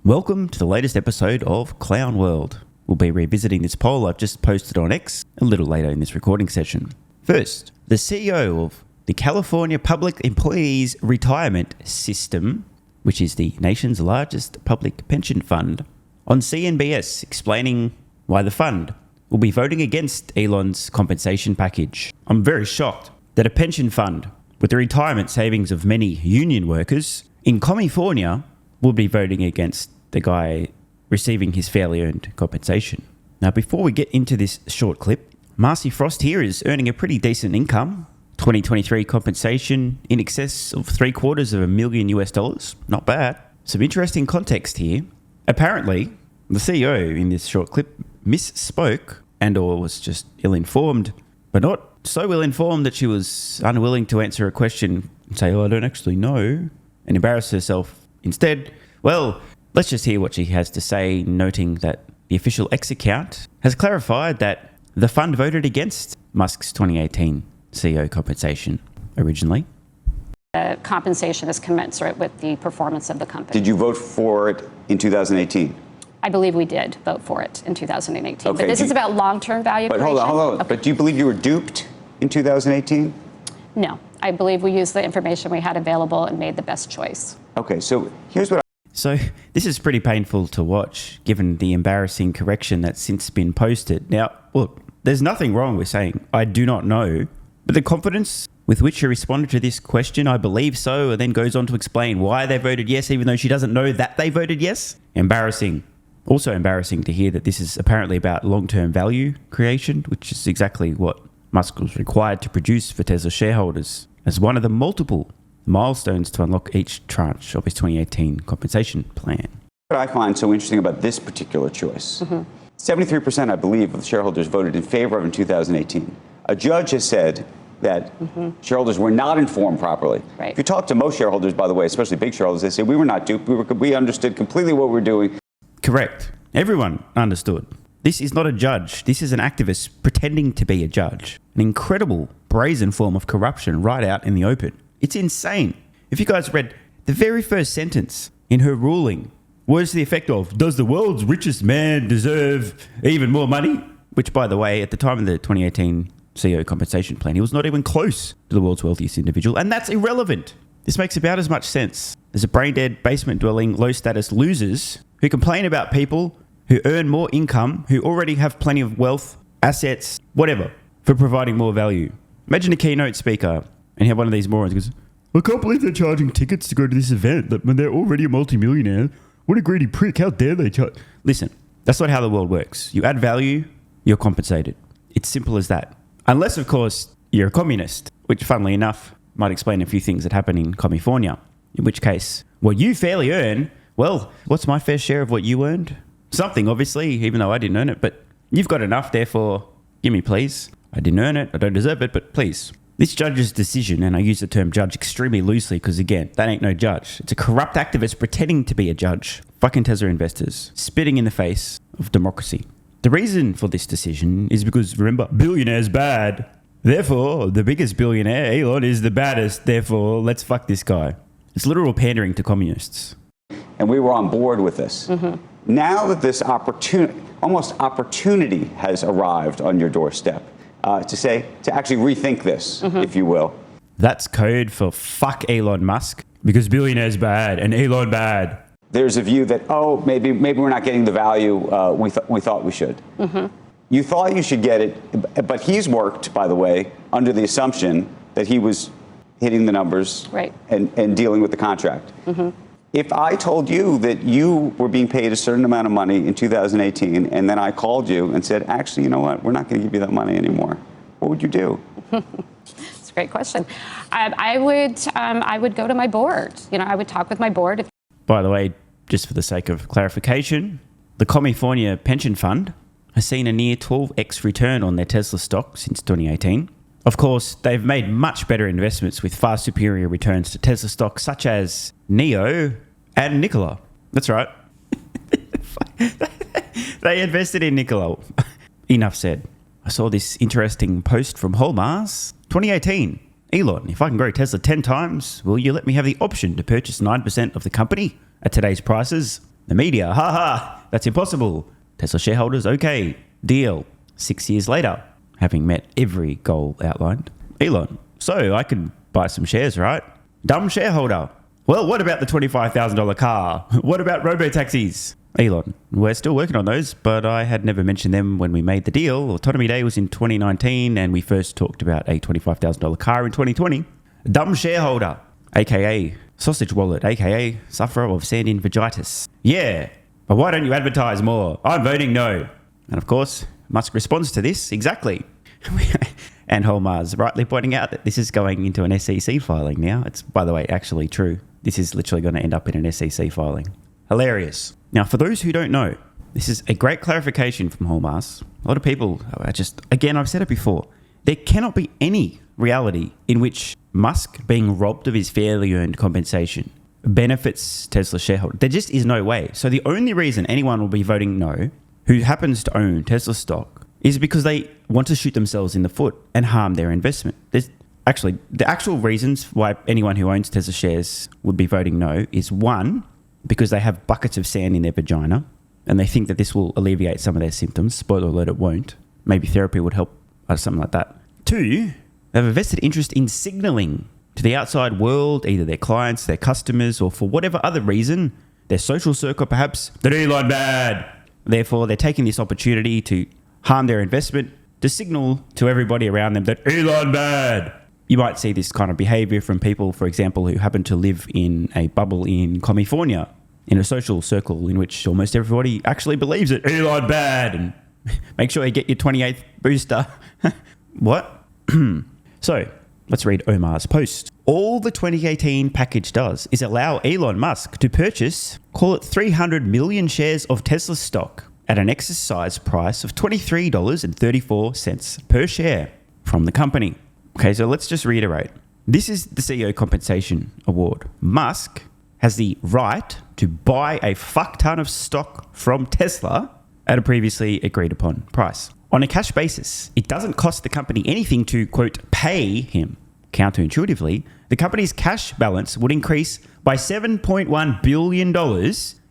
Welcome to the latest episode of Clown World. We'll be revisiting this poll I've just posted on X a little later in this recording session. First, the CEO of the California Public Employees Retirement System, which is the nation's largest public pension fund, on CNBC explaining why the fund will be voting against Elon's compensation package. I'm very shocked that a pension fund with the retirement savings of many union workers in California will be voting against the guy receiving his fairly earned compensation. Now, before we get into this short clip, Marcy Frost here is earning a pretty decent income. 2023 compensation in excess of $750,000 US. Not bad. Some interesting context here. Apparently, the CEO in this short clip misspoke and or was just ill-informed, but not so ill-informed that she was unwilling to answer a question and say, I don't actually know, and embarrass herself instead. Well, let's just hear what she has to say, noting that the official X account has clarified that the fund voted against Musk's 2018 CEO compensation originally. The compensation is commensurate with the performance of the company. Did you vote for it in 2018? I believe we did vote for it in 2018. Okay, but this is about long-term value creation. Hold on. Okay. But do you believe you were duped in 2018? No. I believe we used the information we had available and made the best choice. Okay, so here's what So this is pretty painful to watch, given the embarrassing correction that's since been posted. Now, look, there's nothing wrong with saying, I do not know, but the confidence with which she responded to this question, I believe so, and then goes on to explain why they voted yes, even though she doesn't know that they voted yes. Embarrassing. Also embarrassing to hear that this is apparently about long-term value creation, which is exactly what Musk was required to produce for Tesla shareholders as one of the multiple milestones to unlock each tranche of his 2018 compensation plan. What I find so interesting about this particular choice, 73%, I believe, of the shareholders voted in favor of in 2018. A judge has said that shareholders were not informed properly. Right. If you talk to most shareholders, by the way, especially big shareholders, they say we were not duped. We understood completely what we were doing. Correct. Everyone understood. This is not a judge. This is an activist pretending to be a judge. An incredible, brazen form of corruption right out in the open. It's insane. If you guys read the very first sentence in her ruling, was to the effect of, does the world's richest man deserve even more money? Which, by the way, at the time of the 2018 CEO compensation plan, he was not even close to the world's wealthiest individual, and that's irrelevant. This makes about as much sense as a brain-dead, basement-dwelling, low-status losers who complain about people who earn more income, who already have plenty of wealth, assets, whatever, for providing more value. Imagine a keynote speaker and you have one of these morons who goes, I can't believe they're charging tickets to go to this event when they're already a multimillionaire. What a greedy prick. How dare they charge? Listen, that's not how the world works. You add value, you're compensated. It's simple as that. Unless, of course, you're a communist, which, funnily enough, might explain a few things that happen in California. In which case, what you fairly earn, well, what's my fair share of what you earned? Something, obviously, even though I didn't earn it, but you've got enough, therefore, give me, please. I didn't earn it, I don't deserve it, but please. This judge's decision, and I use the term judge extremely loosely because, again, that ain't no judge. It's a corrupt activist pretending to be a judge. Fucking Tesla investors, spitting in the face of democracy. The reason for this decision is because, remember, billionaire's bad. Therefore, the biggest billionaire, Elon, is the baddest. Therefore, let's fuck this guy. It's literal pandering to communists. And we were on board with this. Now that this opportunity has arrived on your doorstep, to actually rethink this, if you will. That's code for fuck Elon Musk, because billionaire's bad and Elon bad. There's a view that, maybe we're not getting the value we thought we should. You thought you should get it, but he's worked, by the way, under the assumption that he was hitting the numbers and dealing with the contract. If I told you that you were being paid a certain amount of money in 2018, and then I called you and said, actually, you know what, we're not going to give you that money anymore, what would you do? That's a great question. I would go to my board. I would talk with my board. By the way, just for the sake of clarification, the California Pension Fund has seen a near 12x return on their Tesla stock since 2018. Of course, they've made much better investments with far superior returns to Tesla stocks such as Neo and Nikola. That's right. They invested in Nikola. Enough said. I saw this interesting post from Holmars. 2018. Elon, if I can grow Tesla 10 times, will you let me have the option to purchase 9% of the company at today's prices? The media, haha, that's impossible. Tesla shareholders, okay, deal. 6 years later, having met every goal outlined. Elon, so I can buy some shares, right? Dumb shareholder. Well, what about the $25,000 car? What about robotaxis? Elon, we're still working on those, but I had never mentioned them when we made the deal. Autonomy Day was in 2019, and we first talked about a $25,000 car in 2020. Dumb shareholder, aka sausage wallet, aka sufferer of sandinvagitis. Yeah, but why don't you advertise more? I'm voting no. And of course, Musk responds to this exactly. And Holmars rightly pointing out that this is going into an SEC filing now. It's, by the way, actually true. This is literally going to end up in an SEC filing. Hilarious. Now, for those who don't know, this is a great clarification from Holmars. A lot of people are just, again, I've said it before, there cannot be any reality in which Musk being robbed of his fairly earned compensation benefits Tesla shareholders. There just is no way. So the only reason anyone will be voting no who happens to own Tesla stock is because they want to shoot themselves in the foot and harm their investment. There's actually, the actual reasons why anyone who owns Tesla shares would be voting no is one, because they have buckets of sand in their vagina and they think that this will alleviate some of their symptoms. Spoiler alert, it won't. Maybe therapy would help or something like that. Two, they have a vested interest in signaling to the outside world, either their clients, their customers, or for whatever other reason, their social circle perhaps, that Elon bad. Therefore, they're taking this opportunity to harm their investment to signal to everybody around them that Elon bad. You might see this kind of behavior from people, for example, who happen to live in a bubble in California, in a social circle in which almost everybody actually believes it. Elon bad. And make sure you get your 28th booster. What? So, let's read Omar's post. All the 2018 package does is allow Elon Musk to purchase, call it 300 million shares of Tesla stock at an exercise price of $23.34 per share from the company. Okay, so let's just reiterate. This is the CEO compensation award. Musk has the right to buy a fuck ton of stock from Tesla at a previously agreed upon price. On a cash basis, it doesn't cost the company anything to, quote, pay him. Counterintuitively, the company's cash balance would increase by $7.1 billion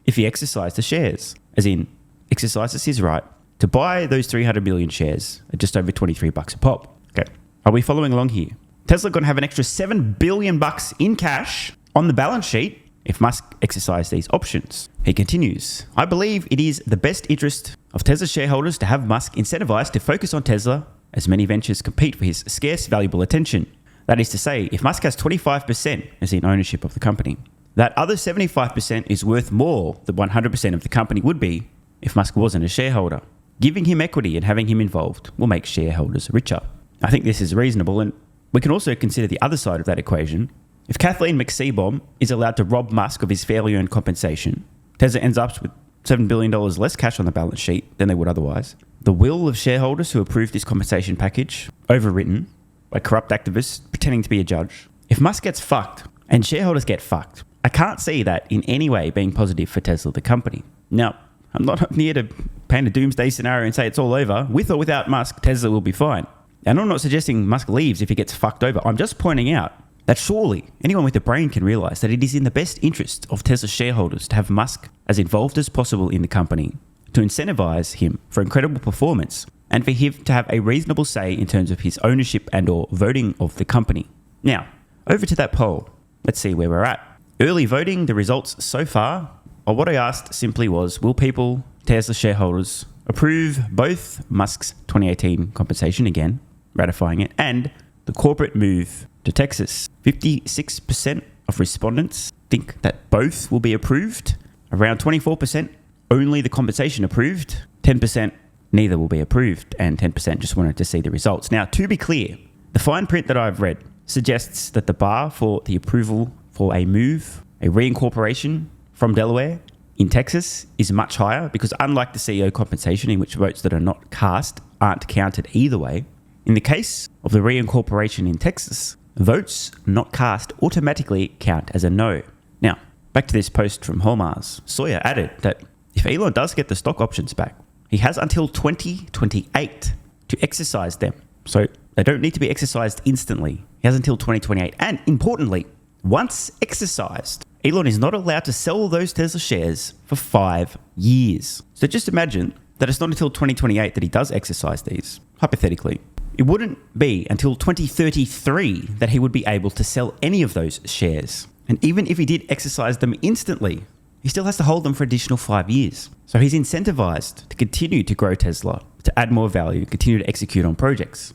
if he exercised the shares, as in exercises his right to buy those 300 million shares at just over $23 a pop. Okay, are we following along here? Tesla going to have an extra $7 billion in cash on the balance sheet if Musk exercised these options. He continues, I believe it is the best interest of Tesla shareholders to have Musk incentivized to focus on Tesla as many ventures compete for his scarce, valuable attention. That is to say, if Musk has 25% as in ownership of the company, that other 75% is worth more than 100% of the company would be if Musk wasn't a shareholder. Giving him equity and having him involved will make shareholders richer. I think this is reasonable, and we can also consider the other side of that equation. If Kathleen McSeabaum is allowed to rob Musk of his fairly earned compensation, Tesla ends up with $7 billion less cash on the balance sheet than they would otherwise. The will of shareholders who approved this compensation package, overwritten by corrupt activists pretending to be a judge. If Musk gets fucked and shareholders get fucked, I can't see that in any way being positive for Tesla, the company. Now, I'm not here to paint a doomsday scenario and say it's all over. With or without Musk, Tesla will be fine. And I'm not suggesting Musk leaves if he gets fucked over. I'm just pointing out that surely anyone with a brain can realize that it is in the best interest of Tesla shareholders to have Musk as involved as possible in the company, to incentivize him for incredible performance, and for him to have a reasonable say in terms of his ownership and or voting of the company. Now, over to that poll. Let's see where we're at. Early voting, the results so far, or what I asked simply was, will people, Tesla shareholders, approve both Musk's 2018 compensation, again, ratifying it, and the corporate move to Texas? 56% of respondents think that both will be approved. Around 24% only the compensation approved. 10% neither will be approved, and 10% just wanted to see the results. Now, to be clear, the fine print that I've read suggests that the bar for the approval for a move, a reincorporation from Delaware in Texas is much higher, because unlike the CEO compensation, in which votes that are not cast aren't counted either way, in the case of the reincorporation in Texas, votes not cast automatically count as a no. Now, back to this post from Holmars. Sawyer added that if Elon does get the stock options back, he has until 2028 to exercise them. So they don't need to be exercised instantly. He has until 2028. And importantly, once exercised, Elon is not allowed to sell those Tesla shares for 5 years. So just imagine that it's not until 2028 that he does exercise these, hypothetically. It wouldn't be until 2033 that he would be able to sell any of those shares. And even if he did exercise them instantly, he still has to hold them for additional 5 years. So he's incentivized to continue to grow Tesla, to add more value, continue to execute on projects.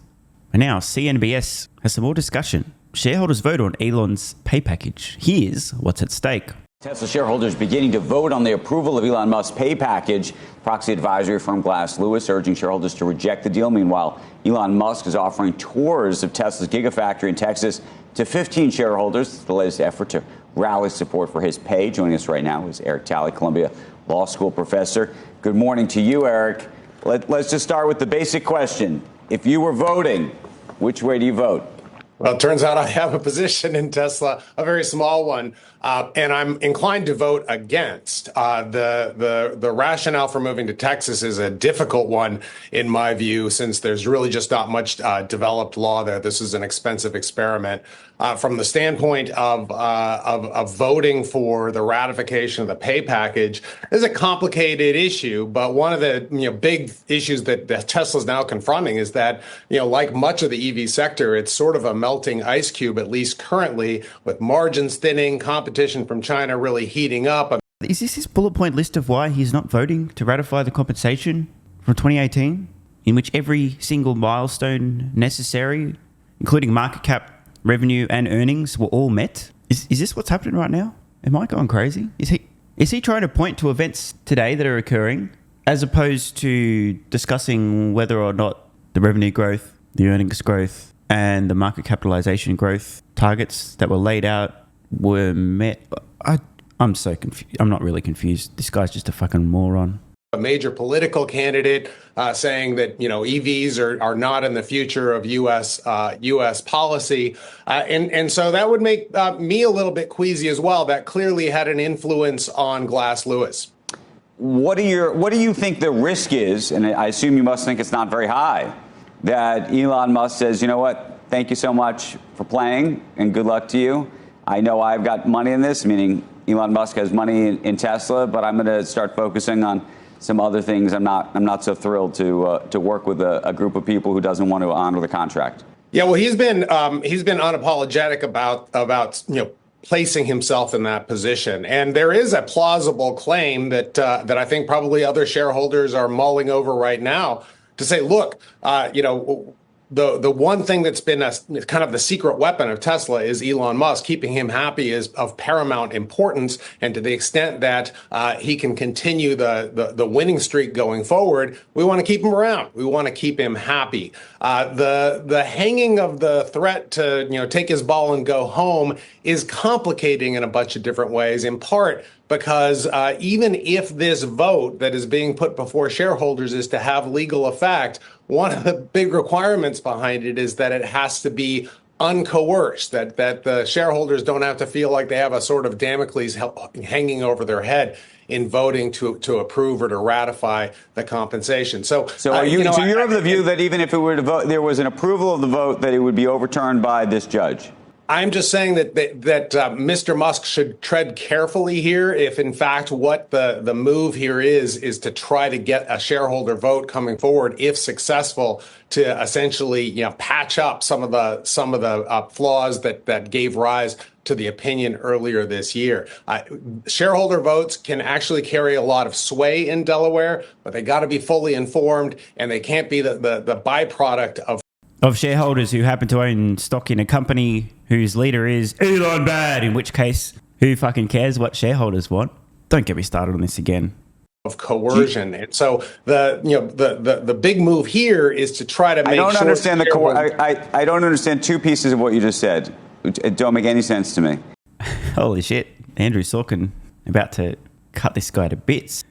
And now CNBC has some more discussion. Shareholders vote on Elon's pay package. Here's what's at stake. Tesla shareholders beginning to vote on the approval of Elon Musk's pay package. Proxy advisory firm Glass Lewis urging shareholders to reject the deal. Meanwhile, Elon Musk is offering tours of Tesla's Gigafactory in Texas to 15 shareholders. The latest effort to rally support for his pay. Joining us right now is Eric Talley, Columbia Law School professor. Good morning to you, Eric. Let's just start with the basic question. If you were voting, which way do you vote? Well, it turns out I have a position in Tesla, a very small one, and I'm inclined to vote against. The rationale for moving to Texas is a difficult one, in my view, since there's really just not much developed law there. This is an expensive experiment. From the standpoint of voting for the ratification of the pay package, is a complicated issue. But one of the big issues that Tesla's now confronting is that like much of the EV sector, it's sort of a melting ice cube, at least currently, with margins thinning, competition from China really heating up. Is this his bullet point list of why he's not voting to ratify the compensation from 2018, in which every single milestone necessary, including market cap, revenue and earnings, were all met? Is this what's happening right now? Am I going crazy? Is he trying to point to events today that are occurring as opposed to discussing whether or not the revenue growth, the earnings growth, and the market capitalization growth targets that were laid out were met? I'm so confused. I'm not really confused. This guy's just a fucking moron. A major political candidate saying that EVs are not in the future of U.S. policy, and so that would make me a little bit queasy as well. That clearly had an influence on Glass Lewis. What do you think the risk is? And I assume you must think it's not very high. That Elon Musk says, you know what? Thank you so much for playing, and good luck to you. I know I've got money in this, meaning Elon Musk has money in Tesla, but I'm going to start focusing on some other things. I'm not so thrilled to work with a group of people who doesn't want to honor the contract. Yeah, well, he's been unapologetic about placing himself in that position, and there is a plausible claim that I think probably other shareholders are mulling over right now to say, look, the one thing that's been kind of the secret weapon of Tesla is Elon Musk. Keeping him happy is of paramount importance, and to the extent that he can continue the winning streak going forward, we want to keep him around. We want to keep him happy. The hanging of the threat to take his ball and go home is complicating in a bunch of different ways, in part because even if this vote that is being put before shareholders is to have legal effect, one of the big requirements behind it is that it has to be uncoerced, that the shareholders don't have to feel like they have a sort of Damocles hanging over their head in voting to approve or to ratify the compensation. So you're of the view that even if it were to vote, there was an approval of the vote, that it would be overturned by this judge? I'm just saying that Mr. Musk should tread carefully here. If in fact what the move here is to try to get a shareholder vote coming forward, if successful, to essentially patch up some of the flaws that gave rise to the opinion earlier this year. Shareholder votes can actually carry a lot of sway in Delaware, but they got to be fully informed, and they can't be the byproduct of shareholders who happen to own stock in a company whose leader is Elon Bad, in which case, who fucking cares what shareholders want? Don't get me started on this again. Of coercion. And so the big move here is to try to make sure... I don't understand two pieces of what you just said. It don't make any sense to me. Holy shit. Andrew Sorkin about to cut this guy to bits.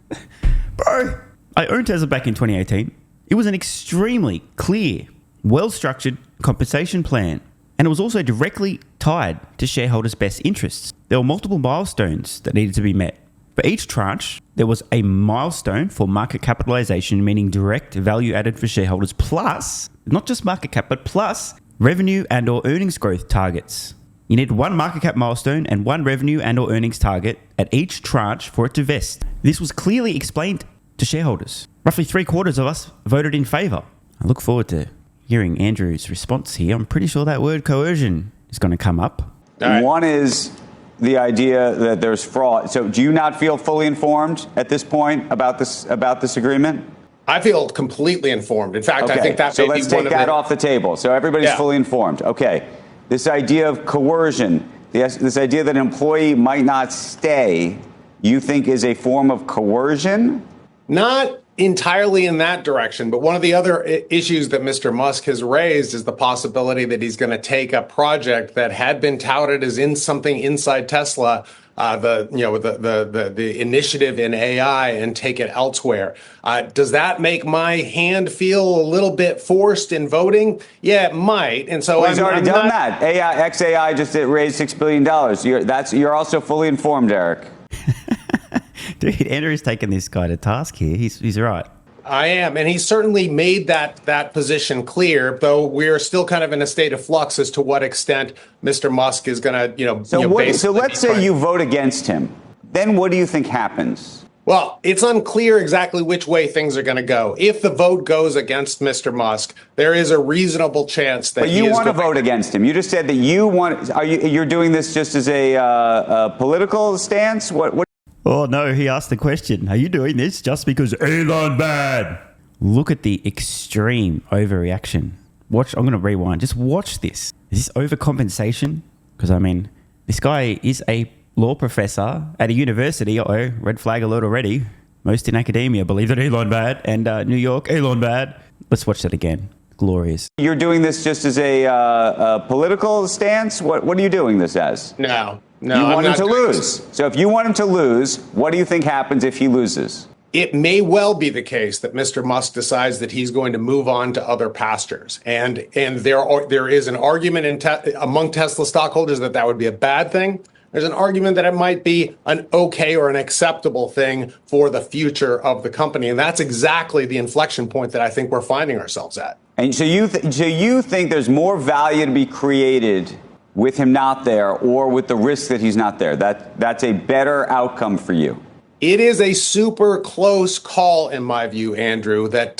Bro, I owned Tesla back in 2018. It was an extremely clear, well-structured compensation plan, and it was also directly tied to shareholders' best interests. There were multiple milestones that needed to be met. For each tranche, there was a milestone for market capitalization, meaning direct value added for shareholders, plus, not just market cap, but plus revenue and or earnings growth targets. You need one market cap milestone and one revenue and or earnings target at each tranche for it to vest. This was clearly explained to shareholders. Roughly 3/4 of us voted in favour. I look forward to hearing Andrew's response here. I'm pretty sure that word coercion is going to come up. Right. One is the idea that there's fraud. So do you not feel fully informed at this point about this agreement? I feel completely informed. In fact, okay. I think that so may let's be one take of that the... off the table. So everybody's fully informed. Okay. This idea of coercion, this idea that an employee might not stay, you think is a form of coercion? Not entirely in that direction, but one of the other issues that Mr. Musk has raised is the possibility that he's going to take a project that had been touted as something inside Tesla, the initiative in AI, and take it elsewhere. Does that make my hand feel a little bit forced in voting? Yeah, it might. And so he's already done that. XAI just raised $6 billion. You're also fully informed, Eric. Dude, Andrew's taking this guy to task here. He's right. I am, and he certainly made that position clear, though we're still kind of in a state of flux as to what extent Mr. Musk is going to, So let's say you vote against him. Then what do you think happens? Well, it's unclear exactly which way things are going to go. If the vote goes against Mr. Musk, there is a reasonable chance that you want to vote against him. You just said that you want. You're doing this just as a political stance? What? Oh, no, he asked the question, are you doing this just because Elon bad? Look at the extreme overreaction. I'm going to rewind. Just watch this. Is this overcompensation? Because, I mean, this guy is a law professor at a university. Uh-oh, red flag alert already. Most in academia believe that Elon bad. And New York, Elon bad. Let's watch that again. Glorious. You're doing this just as a political stance? What are you doing this as? No. You want him to lose. So if you want him to lose, what do you think happens if he loses? It may well be the case that Mr. Musk decides that he's going to move on to other pastures. And there is an argument among Tesla stockholders that would be a bad thing. There's an argument that it might be an okay or an acceptable thing for the future of the company. And that's exactly the inflection point that I think we're finding ourselves at. And so you think there's more value to be created with him not there, or with the risk that he's not there? That's a better outcome for you. It is a super close call, in my view, Andrew, that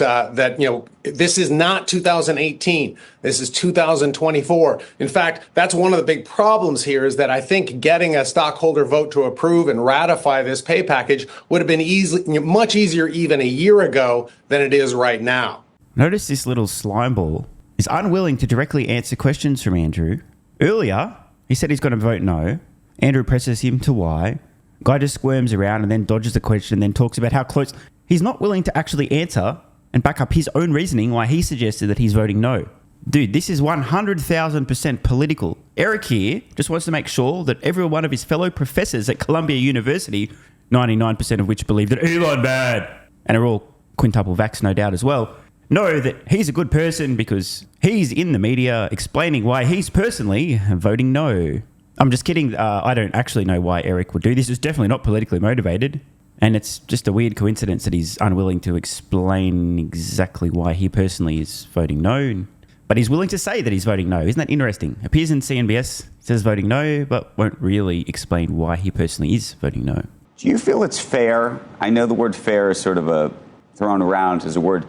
this is not 2018. This is 2024. In fact, that's one of the big problems here, is that I think getting a stockholder vote to approve and ratify this pay package would have been much easier even a year ago than it is right now. Notice this little slime ball is unwilling to directly answer questions from Andrew. Earlier, he said he's going to vote no. Andrew presses him to why. Guy just squirms around and then dodges the question and then talks about how close. He's not willing to actually answer and back up his own reasoning why he suggested that he's voting no. Dude, this is 100,000% political. Eric here just wants to make sure that every one of his fellow professors at Columbia University, 99% of which believe that Elon bad, and are all quintuple vax no doubt as well, know that he's a good person because he's in the media explaining why he's personally voting no. I'm just kidding. I don't actually know why Eric would do this. It's definitely not politically motivated. And it's just a weird coincidence that he's unwilling to explain exactly why he personally is voting no. But he's willing to say that he's voting no. Isn't that interesting? Appears in CNBS, says voting no, but won't really explain why he personally is voting no. Do you feel it's fair? I know the word fair is sort of thrown around as a word.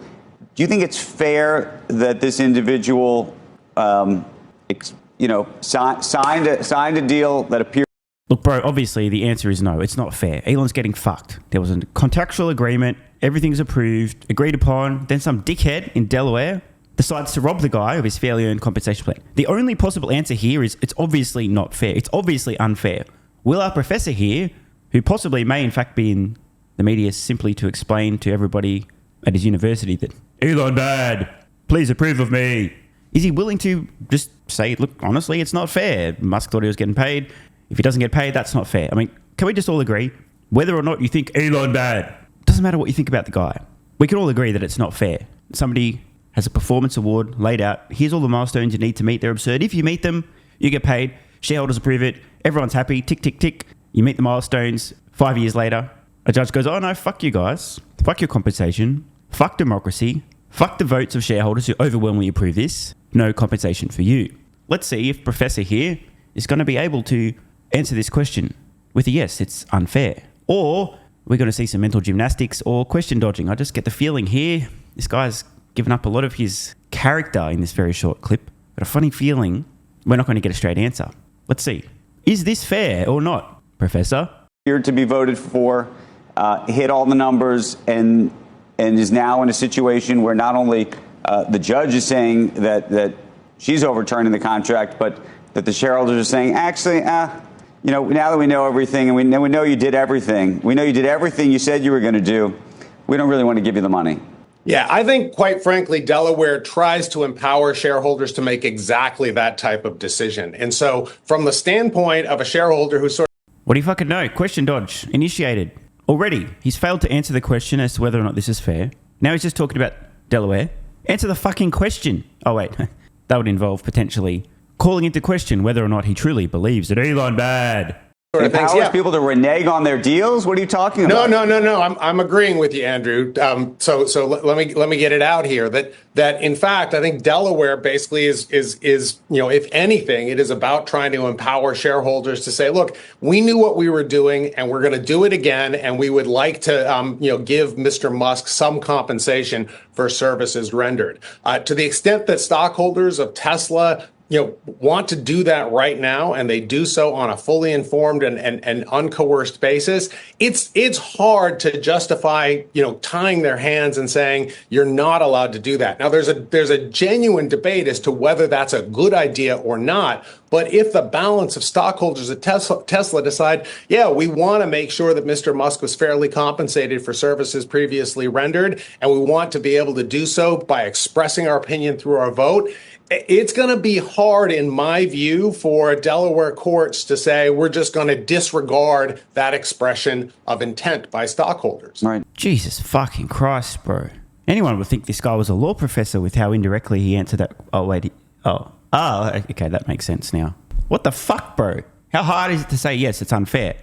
Do you think it's fair that this individual, signed a deal that appears? Look, bro, obviously the answer is no. It's not fair. Elon's getting fucked. There was a contractual agreement. Everything's approved, agreed upon. Then some dickhead in Delaware decides to rob the guy of his fairly earned compensation plan. The only possible answer here is it's obviously not fair. It's obviously unfair. Will our professor here, who possibly may in fact be in the media simply to explain to everybody at his university that Elon bad, please approve of me. Is he willing to just say, look, honestly, it's not fair. Musk thought he was getting paid. If he doesn't get paid, that's not fair. I mean, can we just all agree, whether or not you think Elon bad, doesn't matter what you think about the guy. We can all agree that it's not fair. Somebody has a performance award laid out. Here's all the milestones you need to meet. They're absurd. If you meet them, you get paid. Shareholders approve it. Everyone's happy. Tick, tick, tick. You meet the milestones. 5 years later, a judge goes, oh no, fuck you guys. Fuck your compensation. Fuck democracy. Fuck the votes of shareholders who overwhelmingly approve this. No compensation for you. Let's see if Professor here is going to be able to answer this question with a yes, it's unfair. Or we're going to see some mental gymnastics or question dodging. I just get the feeling here, this guy's given up a lot of his character in this very short clip. But a funny feeling we're not going to get a straight answer. Let's see. Is this fair or not, Professor? Here to be voted for, hit all the numbers, and is now in a situation where not only the judge is saying that she's overturning the contract, but that the shareholders are saying, actually, now that we know everything and we know you did everything, we know you did everything you said you were going to do, we don't really want to give you the money. Yeah, I think, quite frankly, Delaware tries to empower shareholders to make exactly that type of decision. And so from the standpoint of a shareholder who sort of... What do you fucking know? Question dodge initiated. Already, he's failed to answer the question as to whether or not this is fair. Now he's just talking about Delaware. Answer the fucking question. Oh, wait. That would involve potentially calling into question whether or not he truly believes that Elon bad. Sort of empowers people to renege on their deals? What are you talking about? No. I'm agreeing with you, Andrew. So let me get it out here. That in fact, I think Delaware basically is if anything, it is about trying to empower shareholders to say, look, we knew what we were doing, and we're going to do it again, and we would like to give Mr. Musk some compensation for services rendered. To the extent that stockholders of Tesla want to do that right now, and they do so on a fully informed and uncoerced basis, it's hard to justify, tying their hands and saying you're not allowed to do that. Now, there's a genuine debate as to whether that's a good idea or not. But if the balance of stockholders at Tesla decide, we want to make sure that Mr. Musk was fairly compensated for services previously rendered, and we want to be able to do so by expressing our opinion through our vote, it's going to be hard, in my view, for Delaware courts to say we're just going to disregard that expression of intent by stockholders. Right. Jesus fucking Christ, bro. Anyone would think this guy was a law professor with how indirectly he answered that. Oh, wait. Okay, that makes sense now. What the fuck, bro? How hard is it to say yes, it's unfair?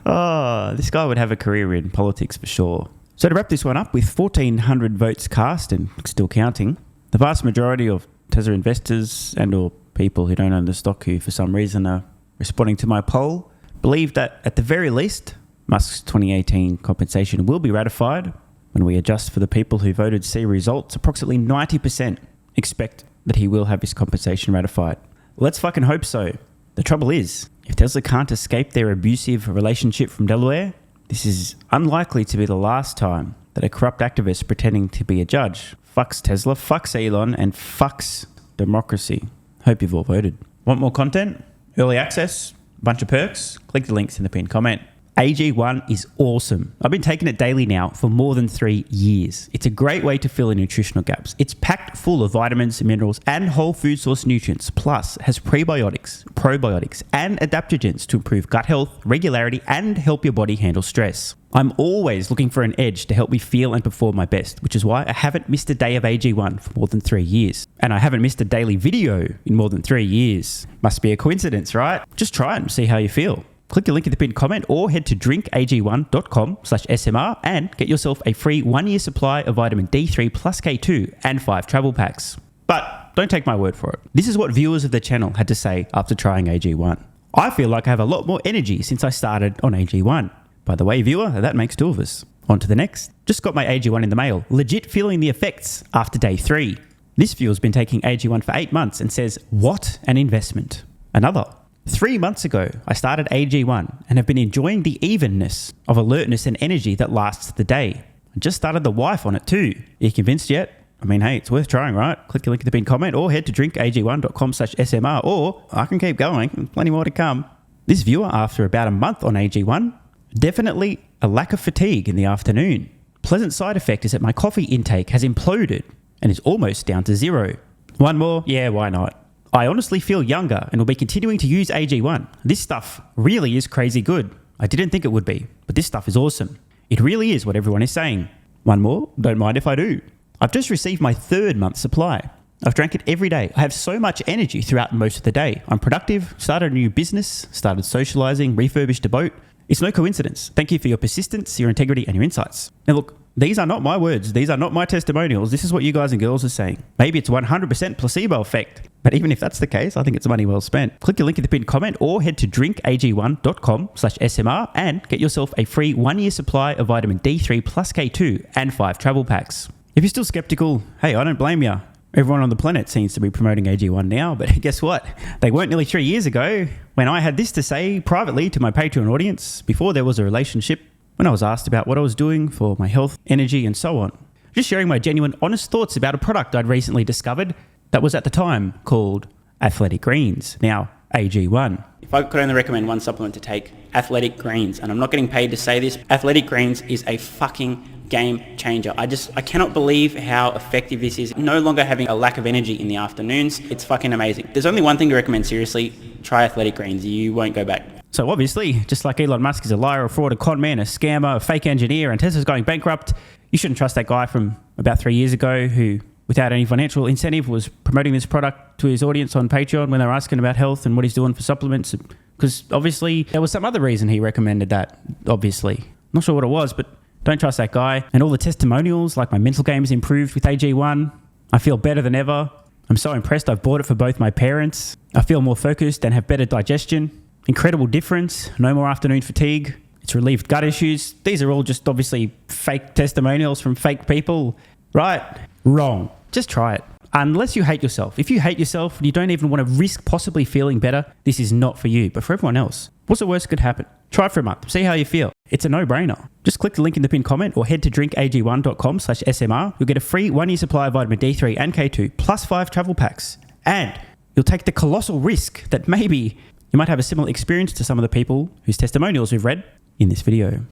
This guy would have a career in politics for sure. So to wrap this one up, with 1,400 votes cast and still counting, the vast majority of Tesla investors and or people who don't own the stock who for some reason are responding to my poll believe that at the very least Musk's 2018 compensation will be ratified. When we adjust for the people who voted C results, approximately 90% expect that he will have his compensation ratified. Let's fucking hope so. The trouble is, if Tesla can't escape their abusive relationship from Delaware, this is unlikely to be the last time that a corrupt activist pretending to be a judge fucks Tesla, fucks Elon, and fucks democracy. Hope you've all voted. Want more content? Early access? Bunch of perks? Click the links in the pinned comment. AG1 is awesome. I've been taking it daily now for more than 3 years. It's a great way to fill in nutritional gaps. It's packed full of vitamins, minerals, and whole food source nutrients, plus has prebiotics, probiotics, and adaptogens to improve gut health, regularity, and help your body handle stress. I'm always looking for an edge to help me feel and perform my best, which is why I haven't missed a day of AG1 for more than 3 years. And I haven't missed a daily video in more than 3 years. Must be a coincidence, right? Just try it and see how you feel. Click the link in the pinned comment or head to drinkag1.com/SMR and get yourself a free 1-year supply of vitamin D3 plus K2 and 5 travel packs. But don't take my word for it. This is what viewers of the channel had to say after trying AG1. I feel like I have a lot more energy since I started on AG1. By the way, viewer, that makes 2 of us. On to the next. Just got my AG1 in the mail. Legit feeling the effects after day 3. This viewer's been taking AG1 for 8 months and says, what an investment. Another. 3 months ago, I started AG1 and have been enjoying the evenness of alertness and energy that lasts the day. I just started the wife on it too. Are you convinced yet? I mean, hey, it's worth trying, right? Click the link in the pinned comment or head to drinkag1.com/SMR or I can keep going. There's plenty more to come. This viewer, after about a month on AG1, definitely a lack of fatigue in the afternoon. Pleasant side effect is that my coffee intake has imploded and is almost down to 0. One more? Yeah, why not? I honestly feel younger and will be continuing to use AG1. This stuff really is crazy good. I didn't think it would be, but this stuff is awesome. It really is what everyone is saying. One more? Don't mind if I do. I've just received my 3rd month supply. I've drank it every day. I have so much energy throughout most of the day. I'm productive, started a new business, started socializing, refurbished a boat. It's no coincidence. Thank you for your persistence, your integrity, and your insights. Now look, these are not my words. These are not my testimonials. This is what you guys and girls are saying. Maybe it's 100% placebo effect. But even if that's the case, I think it's money well spent. Click the link in the pinned comment or head to drinkag1.com/SMR and get yourself a free 1-year supply of vitamin D3 plus K2 and 5 travel packs. If you're still skeptical, hey, I don't blame you. Everyone on the planet seems to be promoting AG1 now, but guess what? They weren't nearly 3 years ago when I had this to say privately to my Patreon audience before there was a relationship, when I was asked about what I was doing for my health, energy, and so on. Just sharing my genuine, honest thoughts about a product I'd recently discovered that was at the time called Athletic Greens, now AG1. If I could only recommend one supplement to take, Athletic Greens, and I'm not getting paid to say this, Athletic Greens is a fucking game changer. I cannot believe how effective this is. No longer having a lack of energy in the afternoons. It's fucking amazing. There's only one thing to recommend, seriously. Try Athletic Greens. You won't go back. So obviously, just like Elon Musk is a liar, a fraud, a con man, a scammer, a fake engineer, and Tesla's going bankrupt, you shouldn't trust that guy from about 3 years ago who, without any financial incentive, was promoting this product to his audience on Patreon when they were asking about health and what he's doing for supplements. Because obviously, there was some other reason he recommended that, obviously. Not sure what it was, but don't trust that guy. And all the testimonials, like my mental game has improved with AG1. I feel better than ever. I'm so impressed I've bought it for both my parents. I feel more focused and have better digestion. Incredible difference. No more afternoon fatigue. It's relieved gut issues. These are all just obviously fake testimonials from fake people. Right? Wrong. Just try it. Unless you hate yourself. If you hate yourself and you don't even want to risk possibly feeling better, this is not for you. But for everyone else, what's the worst that could happen? Try it for a month. See how you feel. It's a no-brainer. Just click the link in the pinned comment or head to drinkag1.com/SMR. You'll get a free 1-year supply of vitamin D3 and K2 plus 5 travel packs. And you'll take the colossal risk that maybe you might have a similar experience to some of the people whose testimonials we've read in this video.